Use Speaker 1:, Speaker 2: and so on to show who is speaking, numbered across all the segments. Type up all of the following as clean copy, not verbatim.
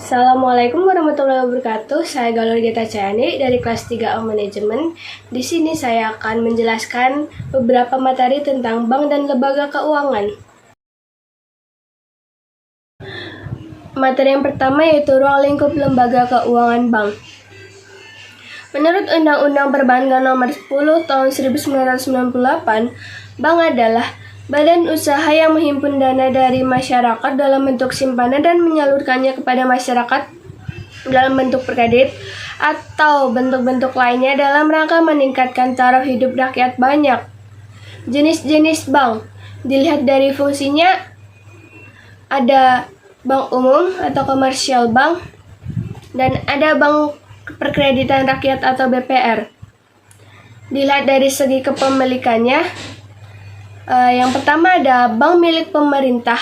Speaker 1: Assalamualaikum warahmatullahi wabarakatuh. Saya Galur Gita Cayani dari kelas 3A Manajemen. Di sini saya akan menjelaskan beberapa materi tentang bank dan lembaga keuangan. Materi yang pertama yaitu ruang lingkup lembaga keuangan bank. Menurut Undang-Undang Perbankan Nomor 10 Tahun 1998, bank adalah badan usaha yang menghimpun dana dari masyarakat dalam bentuk simpanan dan menyalurkannya kepada masyarakat dalam bentuk kredit atau bentuk-bentuk lainnya dalam rangka meningkatkan taraf hidup rakyat banyak. Jenis-jenis bank dilihat dari fungsinya, ada bank umum atau komersial bank, dan ada bank perkreditan rakyat atau BPR. Dilihat dari segi kepemilikannya, yang pertama ada bank milik pemerintah,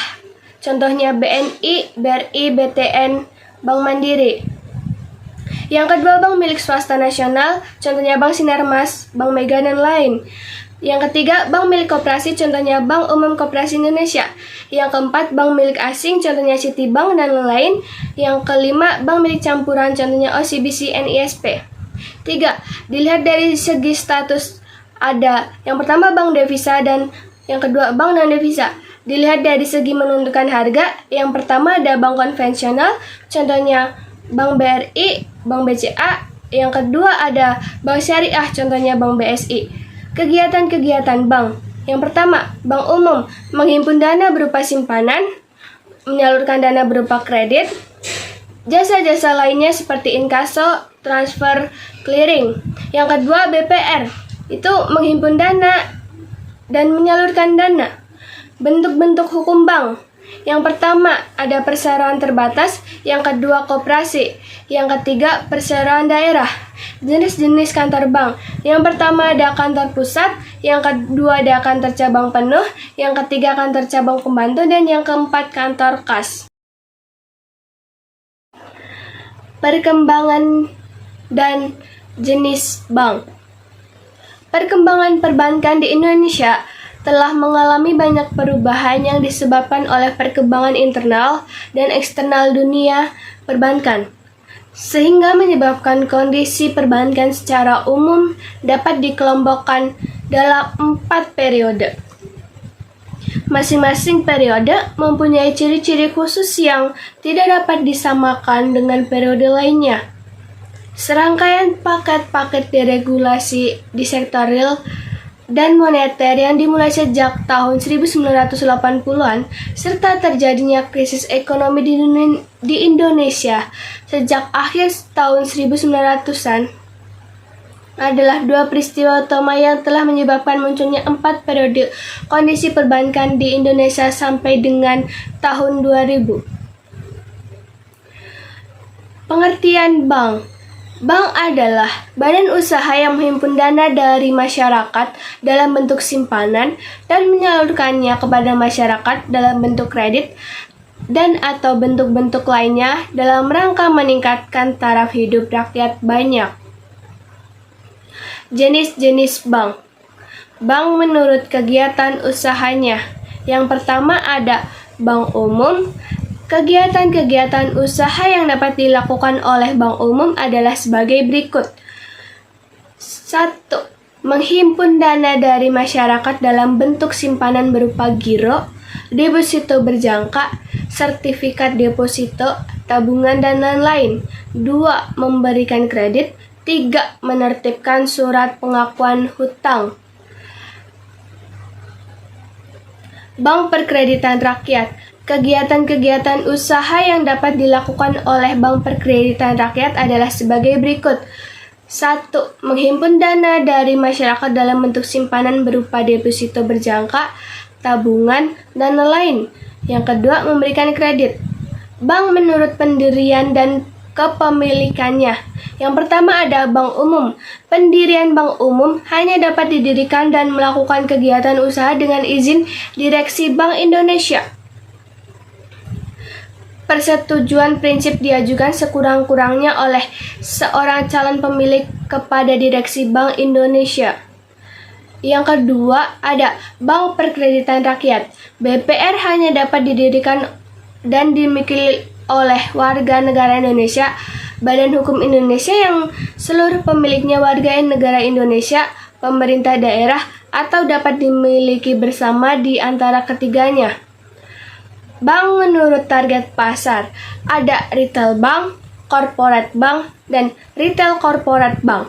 Speaker 1: contohnya BNI, BRI, BTN, Bank Mandiri. Yang kedua bank milik swasta nasional, contohnya Bank Sinarmas, Bank Mega, dan lain. Yang ketiga bank milik koperasi, contohnya Bank Umum Koperasi Indonesia. Yang keempat bank milik asing, contohnya Citibank dan lain-lain. Yang kelima bank milik campuran, contohnya OCBC, NISP. 3. Dilihat dari segi status, ada yang pertama bank devisa dan yang kedua bank non devisa. Dilihat dari segi menentukan harga, yang pertama ada bank konvensional, contohnya Bank BRI, Bank BCA. Yang kedua ada bank syariah, contohnya Bank BSI. Kegiatan-kegiatan bank. Yang pertama, bank umum menghimpun dana berupa simpanan, menyalurkan dana berupa kredit, jasa-jasa lainnya seperti inkaso, transfer, clearing. Yang kedua, BPR itu menghimpun dana dan menyalurkan dana. Bentuk-bentuk hukum bank. Yang pertama ada perseroan terbatas, yang kedua koperasi, yang ketiga perseroan daerah. Jenis-jenis kantor bank. Yang pertama ada kantor pusat, yang kedua ada kantor cabang penuh, yang ketiga kantor cabang pembantu, dan yang keempat kantor kas. Perkembangan dan jenis bank. Perkembangan perbankan di Indonesia telah mengalami banyak perubahan yang disebabkan oleh perkembangan internal dan eksternal dunia perbankan, sehingga menyebabkan kondisi perbankan secara umum dapat dikelompokkan dalam 4 periode. Masing-masing periode mempunyai ciri-ciri khusus yang tidak dapat disamakan dengan periode lainnya. Serangkaian paket-paket deregulasi di sektor real dan moneter yang dimulai sejak tahun 1980-an serta terjadinya krisis ekonomi di Indonesia sejak akhir tahun 1900-an adalah dua peristiwa utama yang telah menyebabkan munculnya 4 periode kondisi perbankan di Indonesia sampai dengan tahun 2000. Pengertian bank. Bank adalah badan usaha yang menghimpun dana dari masyarakat dalam bentuk simpanan dan menyalurkannya kepada masyarakat dalam bentuk kredit dan atau bentuk-bentuk lainnya dalam rangka meningkatkan taraf hidup rakyat banyak. Jenis-jenis bank. Bank menurut kegiatan usahanya. Yang pertama ada bank umum. Kegiatan-kegiatan usaha yang dapat dilakukan oleh bank umum adalah sebagai berikut. 1. Menghimpun dana dari masyarakat dalam bentuk simpanan berupa giro, deposito berjangka, sertifikat deposito, tabungan, dan lain-lain. 2. Memberikan kredit. 3. Menertibkan surat pengakuan hutang. Bank perkreditan rakyat. Kegiatan-kegiatan usaha yang dapat dilakukan oleh Bank Perkreditan Rakyat adalah sebagai berikut. 1. Menghimpun dana dari masyarakat dalam bentuk simpanan berupa deposito berjangka, tabungan, dan lain. Yang kedua, memberikan kredit. Bank menurut pendirian dan kepemilikannya. Yang pertama ada bank umum. Pendirian bank umum hanya dapat didirikan dan melakukan kegiatan usaha dengan izin Direksi Bank Indonesia. Persetujuan prinsip diajukan sekurang-kurangnya oleh seorang calon pemilik kepada Direksi Bank Indonesia. Yang kedua, ada Bank Perkreditan Rakyat. BPR hanya dapat didirikan dan oleh warga negara Indonesia, Badan Hukum Indonesia yang seluruh pemiliknya warga negara Indonesia, pemerintah daerah, atau dapat dimiliki bersama di antara ketiganya. Bank menurut target pasar, ada retail bank, corporate bank, dan retail corporate bank.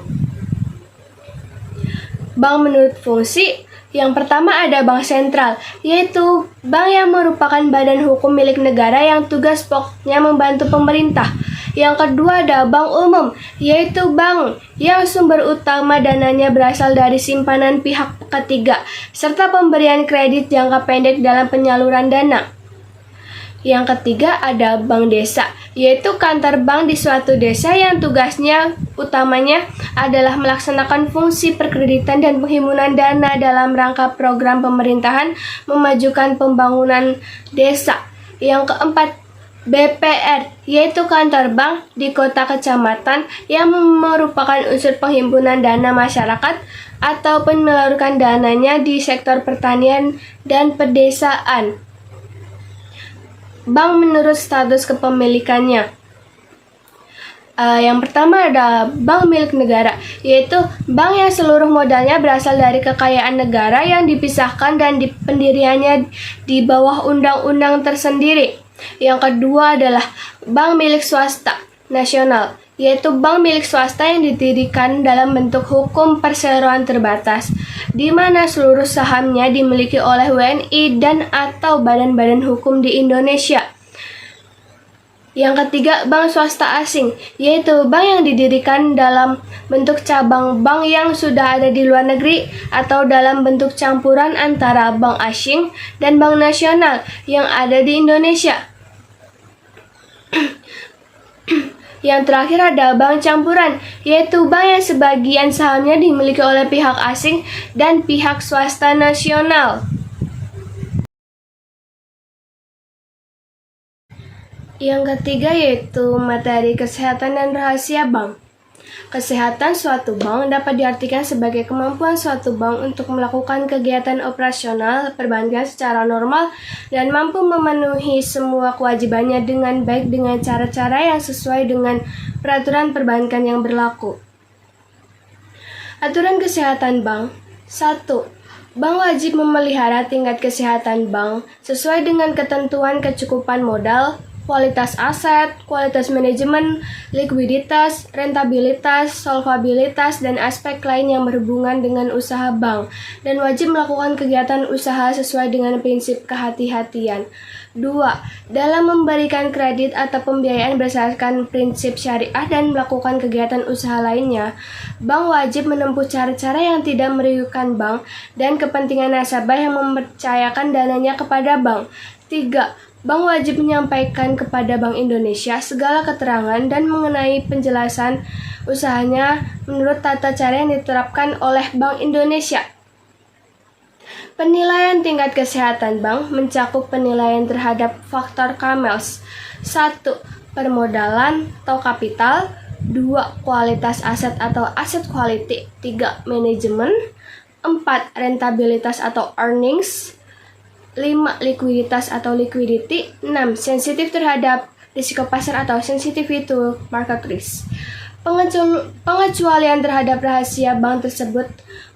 Speaker 1: Bank menurut fungsi, yang pertama ada bank sentral, yaitu bank yang merupakan badan hukum milik negara yang tugas pokoknya membantu pemerintah. Yang kedua ada bank umum, yaitu bank yang sumber utama dananya berasal dari simpanan pihak ketiga, serta pemberian kredit jangka pendek dalam penyaluran dana. Yang ketiga ada bank desa, yaitu kantor bank di suatu desa yang tugasnya utamanya adalah melaksanakan fungsi perkreditan dan penghimpunan dana dalam rangka program pemerintahan memajukan pembangunan desa. Yang keempat, BPR, yaitu kantor bank di kota kecamatan yang merupakan unsur penghimpunan dana masyarakat ataupun menyalurkan dananya di sektor pertanian dan pedesaan. Bank menurut status kepemilikannya. Yang pertama ada bank milik negara, yaitu bank yang seluruh modalnya berasal dari kekayaan negara yang dipisahkan dan pendiriannya di bawah undang-undang tersendiri. Yang kedua adalah bank milik swasta nasional, yaitu bank milik swasta yang didirikan dalam bentuk hukum perseroan terbatas, di mana seluruh sahamnya dimiliki oleh WNI dan atau badan-badan hukum di Indonesia. Yang ketiga, bank swasta asing, yaitu bank yang didirikan dalam bentuk cabang bank yang sudah ada di luar negeri atau dalam bentuk campuran antara bank asing dan bank nasional yang ada di Indonesia. Yang terakhir ada bank campuran, yaitu bank yang sebagian sahamnya dimiliki oleh pihak asing dan pihak swasta nasional. Yang ketiga yaitu materi kesehatan dan rahasia bank. Kesehatan suatu bank dapat diartikan sebagai kemampuan suatu bank untuk melakukan kegiatan operasional perbankan secara normal dan mampu memenuhi semua kewajibannya dengan baik dengan cara-cara yang sesuai dengan peraturan perbankan yang berlaku. Aturan kesehatan bank. 1. Bank wajib memelihara tingkat kesehatan bank sesuai dengan ketentuan kecukupan modal, kualitas aset, kualitas manajemen, likuiditas, rentabilitas, solvabilitas, dan aspek lain yang berhubungan dengan usaha bank, dan wajib melakukan kegiatan usaha sesuai dengan prinsip kehati-hatian. 2. Dalam memberikan kredit atau pembiayaan berdasarkan prinsip syariah dan melakukan kegiatan usaha lainnya, bank wajib menempuh cara-cara yang tidak merugikan bank dan kepentingan nasabah yang mempercayakan dananya kepada bank. 3. Bank wajib menyampaikan kepada Bank Indonesia segala keterangan dan mengenai penjelasan usahanya menurut tata cara yang diterapkan oleh Bank Indonesia. Penilaian tingkat kesehatan bank mencakup penilaian terhadap faktor KAMELS. 1. Permodalan atau kapital. 2. Kualitas aset atau asset quality. 3. Manajemen. 4. Rentabilitas atau earnings. 5. Likuiditas atau liquidity. 6. Sensitif terhadap risiko pasar atau sensitivity to market risk. Pengecualian terhadap rahasia bank tersebut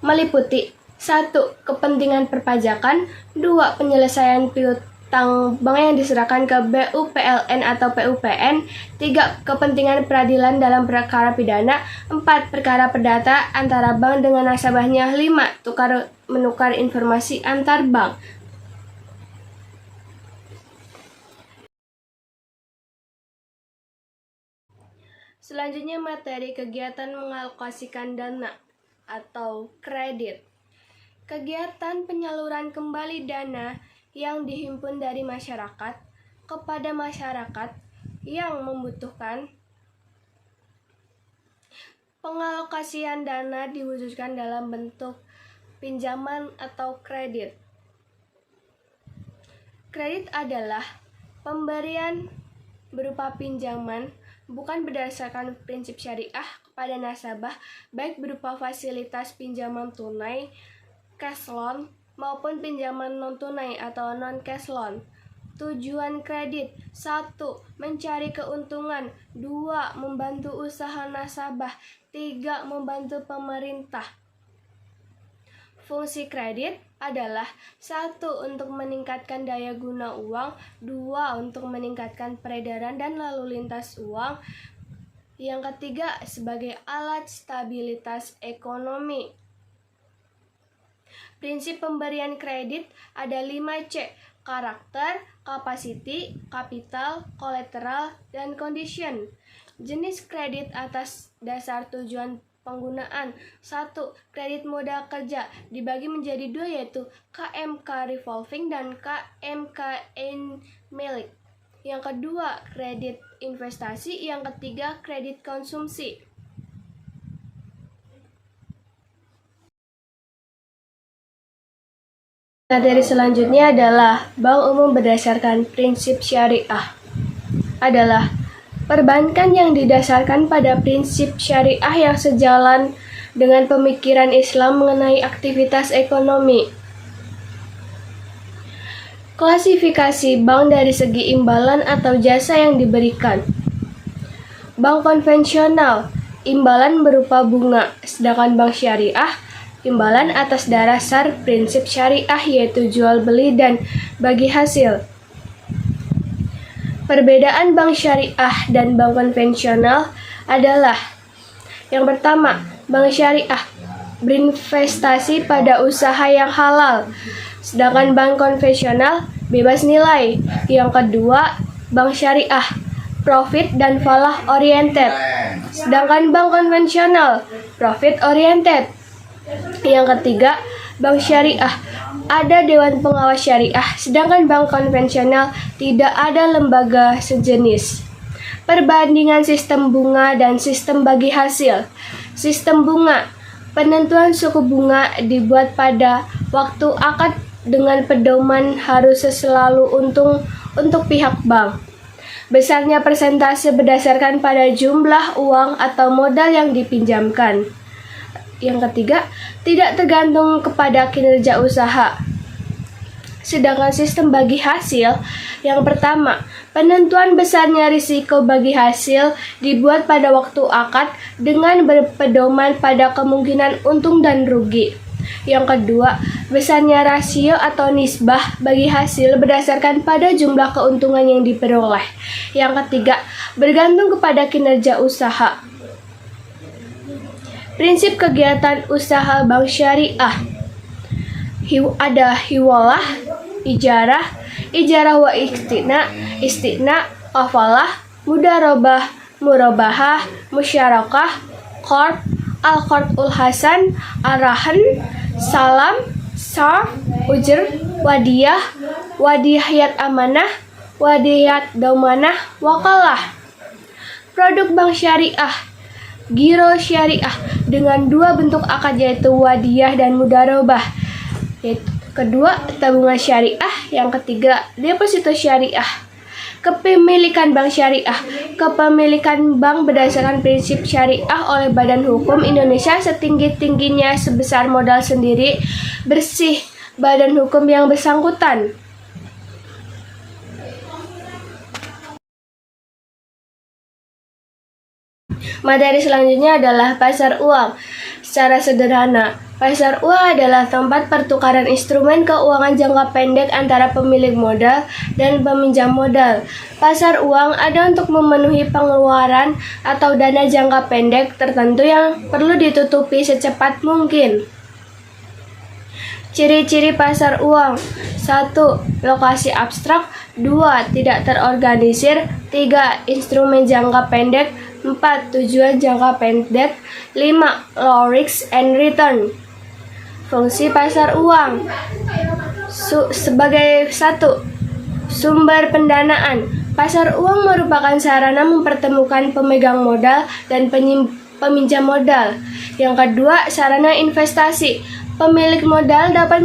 Speaker 1: meliputi 1. Kepentingan perpajakan. 2. Penyelesaian piutang bank yang diserahkan ke BUPLN atau PUPN. 3. Kepentingan peradilan dalam perkara pidana. 4. Perkara perdata antara bank dengan nasabahnya. 5. Menukar informasi antar bank. Selanjutnya materi kegiatan mengalokasikan dana atau kredit. Kegiatan penyaluran kembali dana yang dihimpun dari masyarakat kepada masyarakat yang membutuhkan. Pengalokasian dana diwujudkan dalam bentuk pinjaman atau kredit. Kredit adalah pemberian berupa pinjaman bukan berdasarkan prinsip syariah kepada nasabah, baik berupa fasilitas pinjaman tunai, cash loan, maupun pinjaman non-tunai atau non-cash loan. Tujuan kredit: 1. Mencari keuntungan. 2. Membantu usaha nasabah. 3. Membantu pemerintah. Fungsi kredit adalah 1. Untuk meningkatkan daya guna uang. 2. Untuk meningkatkan peredaran dan lalu lintas uang. Yang ketiga, sebagai alat stabilitas ekonomi. Prinsip pemberian kredit ada 5C: karakter, capacity, capital, collateral, dan condition. Jenis kredit atas dasar tujuan penggunaan. 1. Kredit modal kerja dibagi menjadi 2, yaitu KMK revolving dan KMK milik. Yang kedua, kredit investasi. Yang ketiga, kredit konsumsi. Materi selanjutnya adalah bank umum berdasarkan prinsip syariah. Adalah perbankan yang didasarkan pada prinsip syariah yang sejalan dengan pemikiran Islam mengenai aktivitas ekonomi. Klasifikasi bank dari segi imbalan atau jasa yang diberikan. Bank konvensional, imbalan berupa bunga, sedangkan bank syariah, imbalan atas dasar prinsip syariah yaitu jual beli dan bagi hasil. Perbedaan bank syariah dan bank konvensional adalah: yang pertama, bank syariah berinvestasi pada usaha yang halal, sedangkan bank konvensional bebas nilai. Yang kedua, bank syariah profit dan falah oriented, sedangkan bank konvensional profit oriented. Yang ketiga, bank syariah ada dewan pengawas syariah, sedangkan bank konvensional tidak ada lembaga sejenis. Perbandingan sistem bunga dan sistem bagi hasil. Sistem bunga: penentuan suku bunga dibuat pada waktu akad dengan pedoman harus selalu untung untuk pihak bank. Besarnya persentase berdasarkan pada jumlah uang atau modal yang dipinjamkan. Yang ketiga, tidak tergantung kepada kinerja usaha. Sedangkan sistem bagi hasil, yang pertama, penentuan besarnya risiko bagi hasil dibuat pada waktu akad dengan berpedoman pada kemungkinan untung dan rugi. Yang kedua, besarnya rasio atau nisbah bagi hasil berdasarkan pada jumlah keuntungan yang diperoleh. Yang ketiga, bergantung kepada kinerja usaha. Prinsip kegiatan usaha bank syariah ada hiwalah, ijarah, ijarah wa istina, qafalah, mudarobah, murabahah, musyarakah, qard, al-qardul hasan, arahan, salam, sarf, ujr, wadiyah, wadiyat amanah, wadiyat daumanah, wakalah. Produk bank syariah: giro syariah dengan 2 bentuk akad yaitu wadiyah dan mudarobah. Kedua, tabungan syariah. Yang ketiga, deposito syariah. Kepemilikan bank syariah: kepemilikan bank berdasarkan prinsip syariah oleh Badan Hukum Indonesia setinggi-tingginya sebesar modal sendiri bersih badan hukum yang bersangkutan. Materi selanjutnya adalah pasar uang. Secara sederhana, pasar uang adalah tempat pertukaran instrumen keuangan jangka pendek antara pemilik modal dan peminjam modal. Pasar uang ada untuk memenuhi pengeluaran atau dana jangka pendek tertentu yang perlu ditutupi secepat mungkin. Ciri-ciri pasar uang: 1. Lokasi abstrak. 2. Tidak terorganisir. 3. Instrumen jangka pendek. 4. Tujuan jangka pendek. 5. Low risk and return. Fungsi pasar uang sebagai 1. Sumber pendanaan. Pasar uang merupakan sarana mempertemukan pemegang modal dan peminjam modal. Yang kedua, sarana investasi. Pemilik modal dapat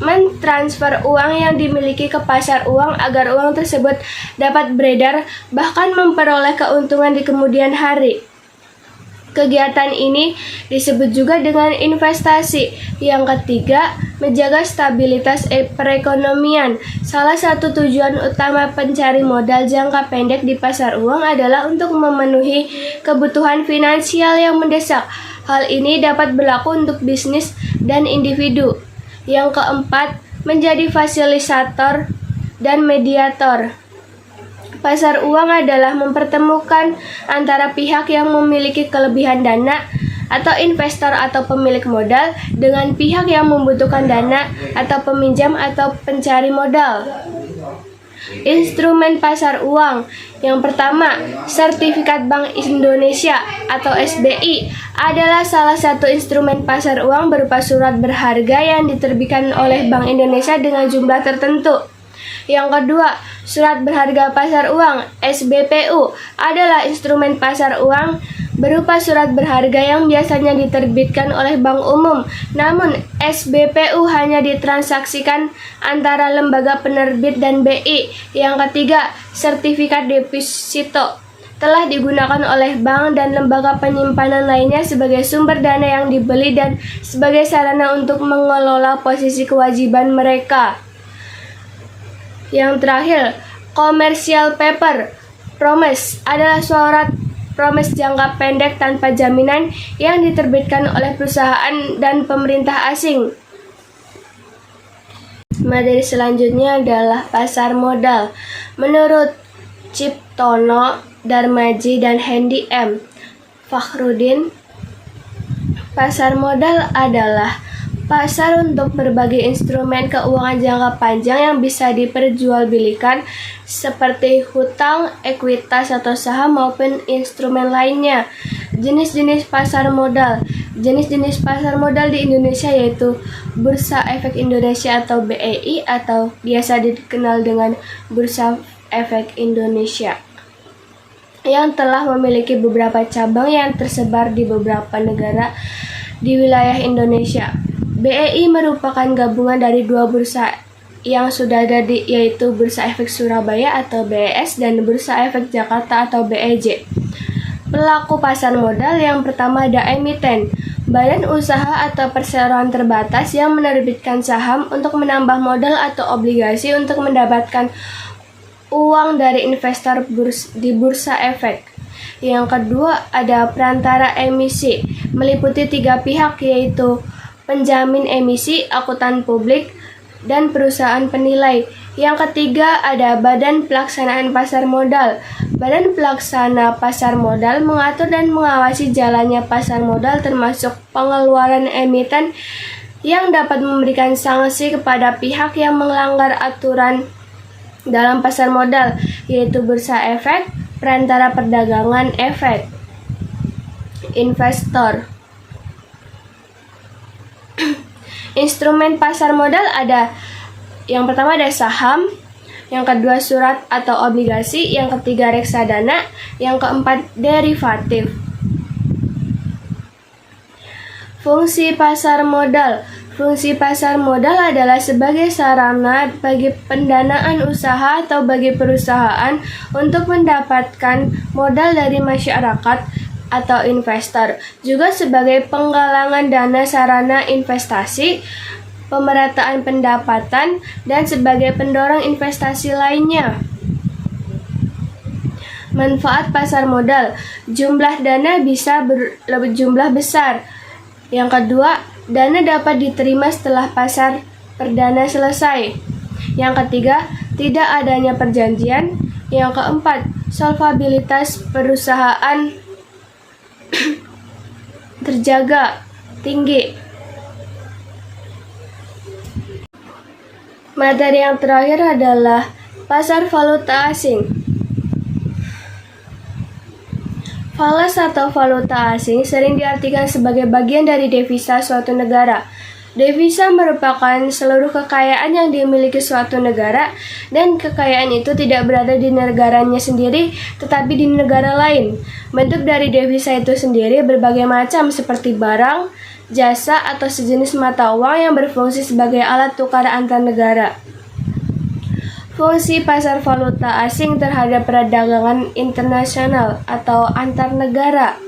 Speaker 1: mentransfer uang yang dimiliki ke pasar uang agar uang tersebut dapat beredar, bahkan memperoleh keuntungan di kemudian hari. Kegiatan ini disebut juga dengan investasi. Yang ketiga, menjaga stabilitas perekonomian. Salah satu tujuan utama pencari modal jangka pendek di pasar uang adalah untuk memenuhi kebutuhan finansial yang mendesak. Hal ini dapat berlaku untuk bisnis dan individu. Yang keempat, menjadi fasilitator dan mediator. Pasar uang adalah mempertemukan antara pihak yang memiliki kelebihan dana atau investor atau pemilik modal dengan pihak yang membutuhkan dana atau peminjam atau pencari modal. Instrumen pasar uang. Yang pertama, Sertifikat Bank Indonesia atau SBI adalah salah satu instrumen pasar uang berupa surat berharga yang diterbitkan oleh Bank Indonesia dengan jumlah tertentu. Yang kedua, Surat Berharga Pasar Uang (SBPU) adalah instrumen pasar uang berupa surat berharga yang biasanya diterbitkan oleh bank umum. Namun, SBPU hanya ditransaksikan antara lembaga penerbit dan BI. Yang ketiga, Sertifikat Deposito telah digunakan oleh bank dan lembaga penyimpanan lainnya sebagai sumber dana yang dibeli dan sebagai sarana untuk mengelola posisi kewajiban mereka. Yang terakhir, Commercial Paper Promise adalah surat promise jangka pendek tanpa jaminan yang diterbitkan oleh perusahaan dan pemerintah asing. Materi selanjutnya adalah pasar modal. Menurut Ciptono, Darmaji, dan Hendy M. Fakhrudin, pasar modal adalah pasar untuk berbagai instrumen keuangan jangka panjang yang bisa diperjualbelikan seperti hutang, ekuitas atau saham maupun instrumen lainnya. Jenis-jenis pasar modal. Jenis-jenis pasar modal di Indonesia yaitu Bursa Efek Indonesia atau BEI atau biasa dikenal dengan Bursa Efek Indonesia, yang telah memiliki beberapa cabang yang tersebar di beberapa negara di wilayah Indonesia. BEI merupakan gabungan dari dua bursa yang sudah ada yaitu Bursa Efek Surabaya atau BES dan Bursa Efek Jakarta atau BEJ. Pelaku pasar modal yang pertama ada emiten, badan usaha atau perseroan terbatas yang menerbitkan saham untuk menambah modal atau obligasi untuk mendapatkan uang dari investor di bursa efek. Yang kedua ada perantara emisi, meliputi 3 pihak yaitu penjamin emisi, akuntan publik, dan perusahaan penilai. Yang ketiga ada Badan Pelaksanaan Pasar Modal. Badan Pelaksana Pasar Modal mengatur dan mengawasi jalannya pasar modal termasuk pengeluaran emiten yang dapat memberikan sanksi kepada pihak yang melanggar aturan dalam pasar modal, yaitu bursa efek, perantara perdagangan efek, investor. Instrumen pasar modal ada yang pertama ada saham, yang kedua surat atau obligasi, yang ketiga reksadana, yang keempat derivatif. Fungsi pasar modal. Fungsi pasar modal adalah sebagai sarana bagi pendanaan usaha atau bagi perusahaan untuk mendapatkan modal dari masyarakat atau investor, juga sebagai penggalangan dana sarana investasi, pemerataan pendapatan, dan sebagai pendorong investasi lainnya. Manfaat pasar modal. Jumlah dana bisa berjumlah besar. Yang kedua, dana dapat diterima setelah pasar perdana selesai. Yang ketiga, tidak adanya perjanjian. Yang keempat, solvabilitas perusahaan terjaga tinggi. Materi yang terakhir adalah pasar valuta asing. Falas atau valuta asing sering diartikan sebagai bagian dari devisa suatu negara. Devisa merupakan seluruh kekayaan yang dimiliki suatu negara, dan kekayaan itu tidak berada di negaranya sendiri, tetapi di negara lain. Bentuk dari devisa itu sendiri berbagai macam, seperti barang, jasa, atau sejenis mata uang yang berfungsi sebagai alat tukar antar negara. Fungsi pasar valuta asing terhadap perdagangan internasional atau antar negara.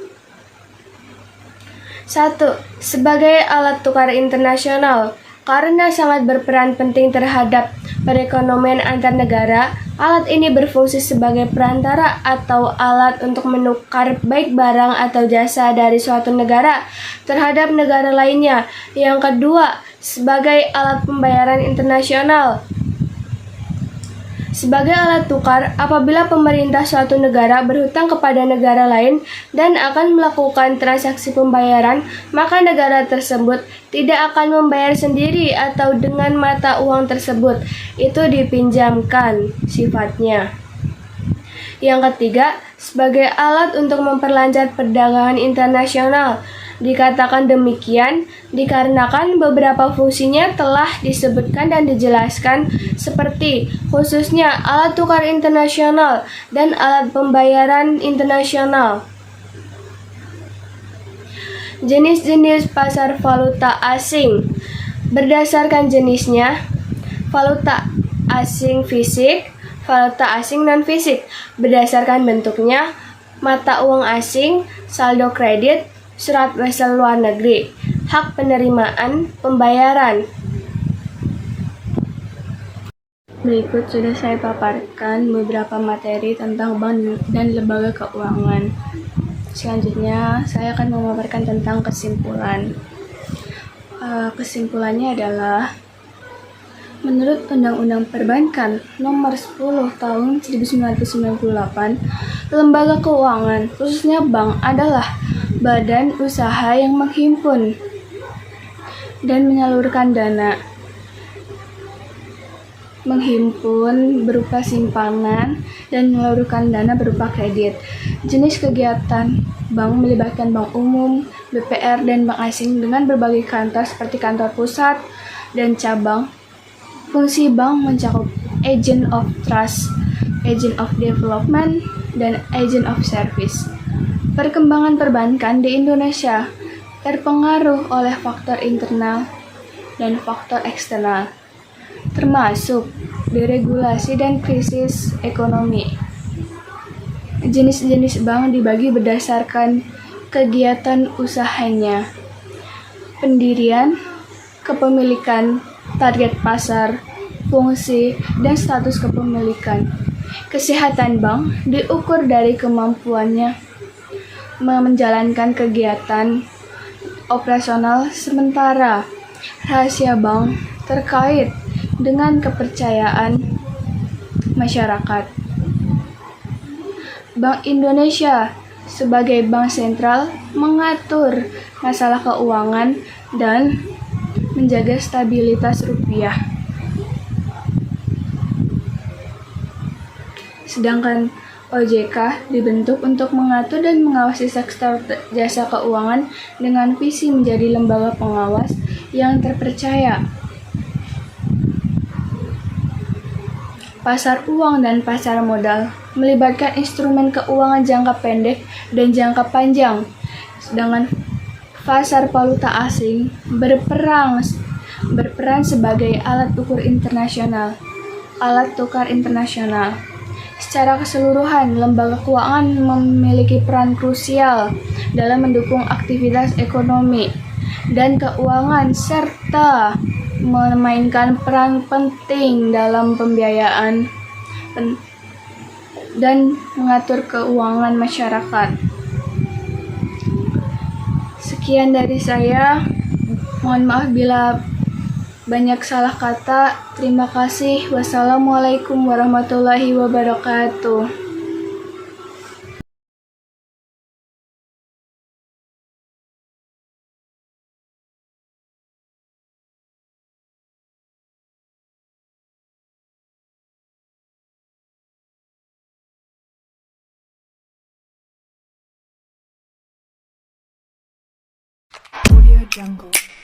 Speaker 1: 1. Sebagai alat tukar internasional. Karena sangat berperan penting terhadap perekonomian antar negara, alat ini berfungsi sebagai perantara atau alat untuk menukar baik barang atau jasa dari suatu negara terhadap negara lainnya. Yang kedua, sebagai alat pembayaran internasional. Sebagai alat tukar, apabila pemerintah suatu negara berhutang kepada negara lain dan akan melakukan transaksi pembayaran, maka negara tersebut tidak akan membayar sendiri atau dengan mata uang tersebut. Itu dipinjamkan sifatnya. Yang ketiga, sebagai alat untuk memperlancar perdagangan internasional. Dikatakan demikian dikarenakan beberapa fungsinya telah disebutkan dan dijelaskan, seperti khususnya alat tukar internasional dan alat pembayaran internasional. Jenis-jenis pasar valuta asing. Berdasarkan jenisnya, valuta asing fisik, valuta asing non-fisik. Berdasarkan bentuknya, mata uang asing, saldo kredit, surat wesel luar negeri, hak penerimaan pembayaran. Berikut sudah saya paparkan beberapa materi tentang bank dan lembaga keuangan. Selanjutnya, saya akan memaparkan tentang kesimpulan. Kesimpulannya adalah, menurut Undang-Undang Perbankan Nomor 10 Tahun 1998, lembaga keuangan, khususnya bank, adalah badan usaha yang menghimpun dan menyalurkan dana. Menghimpun berupa simpanan dan menyalurkan dana berupa kredit. Jenis kegiatan bank melibatkan bank umum, BPR, dan bank asing dengan berbagai kantor seperti kantor pusat dan cabang. Fungsi bank mencakup agent of trust, agent of development, dan agent of service. Perkembangan perbankan di Indonesia terpengaruh oleh faktor internal dan faktor eksternal, termasuk deregulasi dan krisis ekonomi. Jenis-jenis bank dibagi berdasarkan kegiatan usahanya, pendirian, kepemilikan, target pasar, fungsi, dan status kepemilikan. Kesehatan bank diukur dari kemampuannya menjalankan kegiatan operasional sementara. Rahasia bank terkait dengan kepercayaan masyarakat. Bank Indonesia sebagai bank sentral mengatur masalah keuangan dan menjaga stabilitas rupiah. Sedangkan OJK dibentuk untuk mengatur dan mengawasi sektor jasa keuangan dengan visi menjadi lembaga pengawas yang terpercaya. Pasar uang dan pasar modal melibatkan instrumen keuangan jangka pendek dan jangka panjang. Sedangkan pasar valuta asing berperan sebagai alat ukur internasional, alat tukar internasional. Secara keseluruhan, lembaga keuangan memiliki peran krusial dalam mendukung aktivitas ekonomi dan keuangan serta memainkan peran penting dalam pembiayaan dan mengatur keuangan masyarakat. Sekian dari saya. Mohon maaf bila banyak salah kata. Terima kasih. Wassalamualaikum warahmatullahi wabarakatuh.
Speaker 2: Audio Jungle.